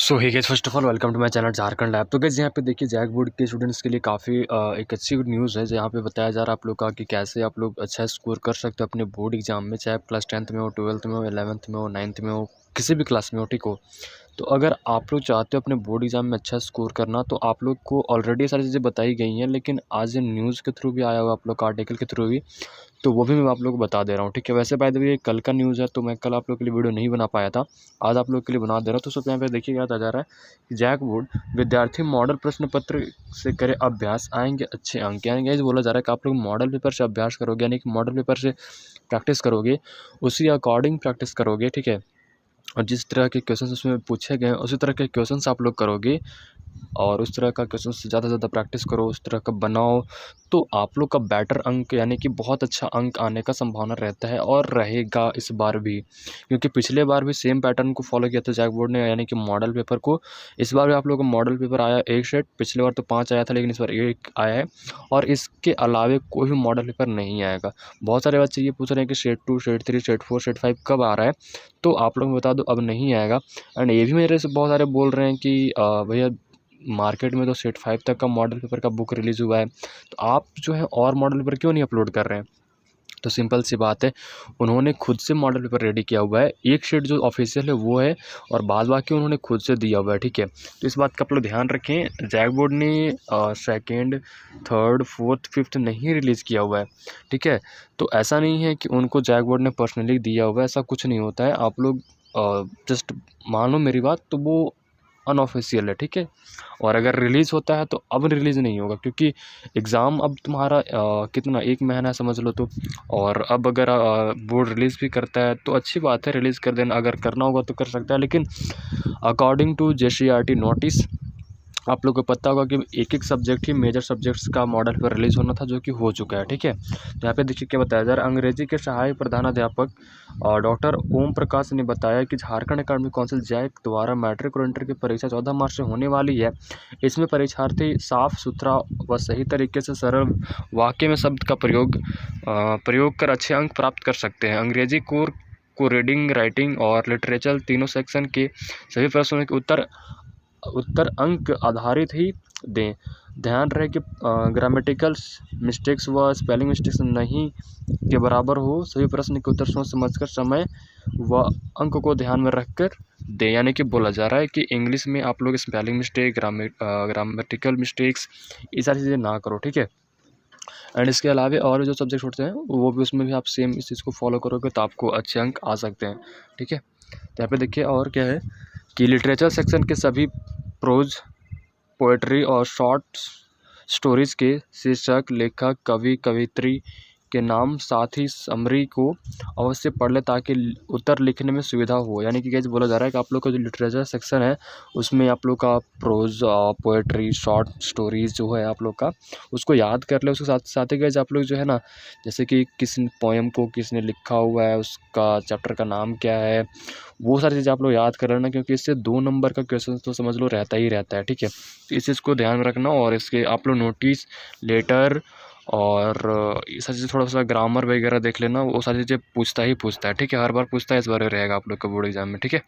So hey guys, first of all welcome to my channel Jharkhand lab. तो guys यहाँ पे देखिए जैक बोर्ड के स्टूडेंट्स के लिए काफ़ी एक अच्छी न्यूज़ है। जहाँ पे बताया जा रहा है आप लोग का कि कैसे आप लोग अच्छा स्कोर कर सकते हो अपने बोर्ड एग्जाम में, चाहे आप क्लास 10th में हो, 12th में हो, 11th में हो, 9th में हो, किसी भी क्लास में हो, ठीक हो। तो अगर आप लोग चाहते हो अपने बोर्ड एग्जाम में अच्छा स्कोर करना, तो आप लोग को ऑलरेडी सारी चीज़ें बताई गई हैं, लेकिन आज न्यूज़ के थ्रू भी आया हुआ, आप लोग का आर्टिकल के थ्रू भी, तो वो भी मैं आप लोगों को बता दे रहा हूँ, ठीक है। वैसे बाय द वे ये कल का न्यूज़ है, तो मैं कल आप लोग के लिए वीडियो नहीं बना पाया था, आज आप लोग के लिए बना दे रहा हूँ। तो सब यहाँ पे देखिए क्या बताया जा रहा है कि जैक बोर्ड विद्यार्थी मॉडल प्रश्न पत्र से करे अभ्यास, आएंगे अच्छे अंक। यानी ये बोला जा रहा है कि आप लोग मॉडल पेपर से अभ्यास करोगे, यानी कि मॉडल पेपर से प्रैक्टिस करोगे, उसी अकॉर्डिंग प्रैक्टिस करोगे, ठीक है। और जिस तरह के क्वेश्चंस उसमें पूछे गए हैं उसी तरह के क्वेश्चंस आप लोग करोगे, और उस तरह का क्वेश्चन से ज़्यादा से ज़्यादा प्रैक्टिस करो, उस तरह का बनाओ, तो आप लोग का बेटर अंक यानी कि बहुत अच्छा अंक आने का संभावना रहता है और रहेगा इस बार भी। क्योंकि पिछले बार भी सेम पैटर्न को फॉलो किया था जैक बोर्ड ने, यानी कि मॉडल पेपर को। इस बार भी आप लोगों को मॉडल पेपर आया एक सेट, पिछले बार तो 5 आया था, लेकिन इस बार 1 आया है, और इसके अलावे कोई भी मॉडल पेपर नहीं आएगा। बहुत सारे बच्चे ये पूछ रहे हैं कि सेट 2, सेट 3, सेट 4, सेट 5 कब आ रहा है, तो आप लोग बता दो अब नहीं आएगा। एंड ये भी मेरे से बहुत सारे बोल रहे हैं कि भैया मार्केट में तो सेट 5 तक का मॉडल पेपर का बुक रिलीज़ हुआ है, तो आप जो है और मॉडल पेपर क्यों नहीं अपलोड कर रहे हैं। तो सिंपल सी बात है, उन्होंने खुद से मॉडल पेपर रेडी किया हुआ है, एक शीट जो ऑफिशियल है वो है, और बाद बाकी उन्होंने खुद से दिया हुआ है, ठीक है। तो इस बात का आप लोग ध्यान रखें, जैक बोर्ड ने 2nd, 3rd, 4th, 5th नहीं रिलीज़ किया हुआ है, ठीक है। तो ऐसा नहीं है कि उनको जैक बोर्ड ने पर्सनली दिया हुआ है, ऐसा कुछ नहीं होता है। आप लोग जस्ट मान लो मेरी बात, तो वो अनऑफिशियल है, ठीक है। और अगर रिलीज़ होता है तो अब रिलीज़ नहीं होगा, क्योंकि एग्ज़ाम अब तुम्हारा कितना 1 महीना समझ लो तो। और अब अगर बोर्ड रिलीज़ भी करता है तो अच्छी बात है, रिलीज़ कर देना, अगर करना होगा तो कर सकता है। लेकिन अकॉर्डिंग टू जेसीईआरटी नोटिस, आप लोग को पता होगा कि एक सब्जेक्ट ही मेजर सब्जेक्ट्स का मॉडल पेपर रिलीज़ होना था, जो कि हो चुका है, ठीक है। यहाँ पे देखिए क्या बताया जा रहा है। अंग्रेजी के सहायक प्रधानाध्यापक डॉक्टर ओम प्रकाश ने बताया कि झारखंड एकेडमिक काउंसिल जैक द्वारा मैट्रिक और इंटर की परीक्षा 14 मार्च से होने वाली है। इसमें परीक्षार्थी साफ सुथरा व सही तरीके से सरल वाक्य में शब्द का प्रयोग कर अच्छे अंक प्राप्त कर सकते हैं। अंग्रेजी कोर को रीडिंग, राइटिंग और लिटरेचर तीनों सेक्शन के सभी प्रश्नों के उत्तर अंक आधारित ही दें। ध्यान रहे कि ग्रामेटिकल मिस्टेक्स व स्पेलिंग मिस्टेक्स नहीं के बराबर हो। सभी प्रश्न के उत्तर सोच समझकर समय व अंक को ध्यान में रखकर दें। यानी कि बोला जा रहा है कि इंग्लिश में आप लोग स्पेलिंग मिस्टेक, ग्रामेटिकल मिस्टेक्स, ये सारी चीज़ें ना करो, ठीक है। एंड इसके अलावा और जो सब्जेक्ट होते हैं वो भी, उसमें भी आप सेम इस चीज़ को फॉलो करोगे तो आपको अच्छे अंक आ सकते हैं, ठीक है। तो यहाँ पे देखिए और क्या है कि लिटरेचर सेक्शन के सभी प्रोज, पोएट्री और शॉर्ट स्टोरीज के शीर्षक, लेखक, कवि, कवियत्री के नाम, साथ ही समरी को अवश्य पढ़ ले ताकि उत्तर लिखने में सुविधा हो। यानी कि कैसे बोला जा रहा है कि आप लोग का जो लिटरेचर सेक्शन है उसमें आप लोग का प्रोज, पोएट्री, शॉर्ट स्टोरीज जो है आप लोग का, उसको याद कर ले। उसके साथ साथ ही कैसे आप लोग जो है ना, जैसे कि किस पोएम को किसने लिखा हुआ है, उसका चैप्टर का नाम क्या है, वो सारी चीज़ें आप लोग याद कर लेना, क्योंकि इससे 2 नंबर का क्वेश्चन तो समझ लो रहता ही रहता है, ठीक है। तो इस चीज़ को ध्यान में रखना। और इसके आप लोग नोटिस, लेटर और ये सारी चीज़ें, थोड़ा सा ग्रामर वगैरह देख लेना, वो सारी चीज़ें पूछता है, ठीक है। हर बार पूछता है, इस बार रहेगा आप लोग का बोर्ड एग्जाम में, ठीक है।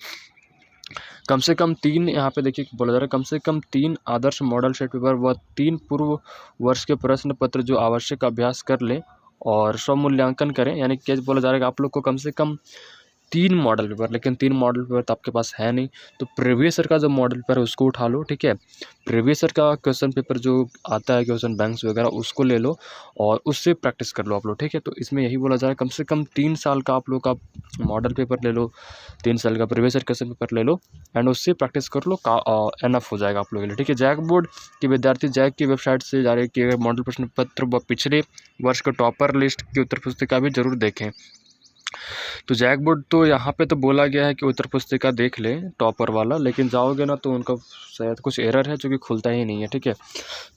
कम से कम 3, यहाँ पे देखिए बोला जा रहा है, कम से कम 3 आदर्श मॉडल सेट पेपर व 3 पूर्व वर्ष के प्रश्न पत्र जो आवश्यक अभ्यास कर लें और स्वमूल्यांकन करें। यानी कि कैसे बोला जा रहा है कि आप लोग को कम से कम 3 मॉडल पेपर, लेकिन 3 मॉडल पेपर तो आपके पास है नहीं, तो प्रीवियस ईयर का जो मॉडल पेपर है उसको उठा लो, ठीक है। प्रीवियस ईयर का क्वेश्चन पेपर जो आता है, क्वेश्चन बैंक्स वगैरह, उसको ले लो और उससे प्रैक्टिस कर लो आप लोग, ठीक है। तो इसमें यही बोला जा रहा है, कम से कम 3 साल का आप लोग का मॉडल पेपर ले लो, 3 साल का प्रीवियस ईयर क्वेश्चन पेपर ले लो, एंड उससे प्रैक्टिस कर लो, एनफ हो जाएगा आप लोगों के लिए, ठीक है। जैक बोर्ड के विद्यार्थी जैक की वेबसाइट से जारी किए गए मॉडल प्रश्न पत्र व पिछले वर्ष का टॉपर लिस्ट की उत्तर पुस्तिका भी जरूर देखें। तो जैक बोर्ड, तो यहाँ पे तो बोला गया है कि उत्तर पुस्तिका देख लें टॉपर वाला, लेकिन जाओगे ना तो उनका शायद कुछ एरर है जो कि खुलता ही नहीं है, ठीक है।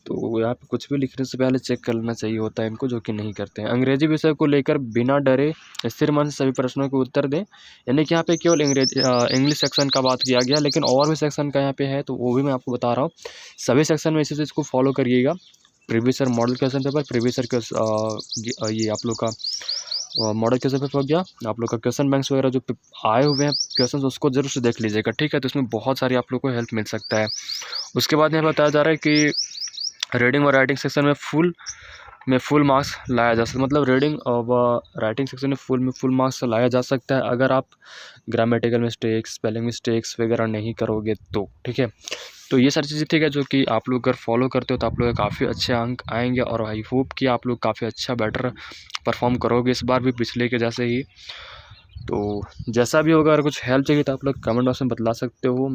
तो यहाँ पे कुछ भी लिखने से पहले चेक कर लेना चाहिए होता है इनको, जो कि नहीं करते हैं। अंग्रेजी विषय को लेकर बिना डरे स्थिर मन से सभी प्रश्नों के उत्तर दें। यानी कि यहाँ पे केवल इंग्लिश सेक्शन का बात किया गया, लेकिन और भी सेक्शन का यहाँ पे है, तो वो भी मैं आपको बता रहा हूँ। सभी सेक्शन में इसी चीज़ को फॉलो करिएगा। Previous year model question paper, previous year ये आप लोग का मॉडल क्वेश्चन पेपर हो गया, आप लोग का क्वेश्चन बैंक्स वगैरह जो आए हुए हैं क्वेश्चन उसको जरूर से देख लीजिएगा, ठीक है। तो इसमें बहुत सारी आप लोग को हेल्प मिल सकता है। उसके बाद यहाँ बताया जा रहा है कि रीडिंग और राइटिंग सेक्शन में फुल मार्क्स लाया जा सकता है, मतलब रीडिंग और राइटिंग सेक्शन में फुल मार्क्स लाया जा सकता है अगर आप ग्रामेटिकल मिस्टेक्स, स्पेलिंग मिस्टेक्स वगैरह नहीं करोगे तो, ठीक है। तो ये सारी चीज़ें, ठीक है, जो कि आप लोग अगर फॉलो करते हो तो आप लोग काफ़ी अच्छे अंक आएंगे और आई होप कि आप लोग काफ़ी अच्छा बेटर परफॉर्म करोगे इस बार भी पिछले के जैसे ही। तो जैसा भी होगा, अगर कुछ हेल्प चाहिए तो आप लोग कमेंट बॉक्स में बतला सकते हो।